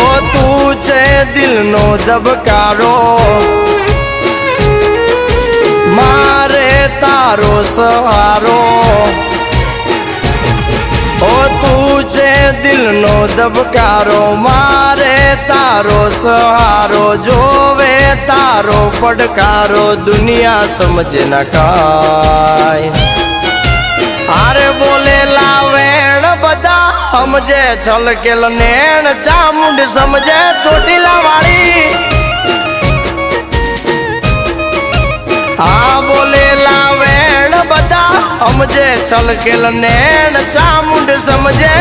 ઓ તું છે દિલનો ધબકારો, મારે તારો સહારો. ઓ તું છે દિલનો ધબકારો, મારે તારો સહારો. જોવે તારો પડકારો, દુનિયા સમજે ન કાય. હારે બોલેલા વેણ બધા સમજે છલકેલ નેણ, ચામુંડ સમજે ચોટીલા વાળી. આ બોલેલા વેણ બધા સમજે છલકેલ નેણ, ચામુંડ સમજે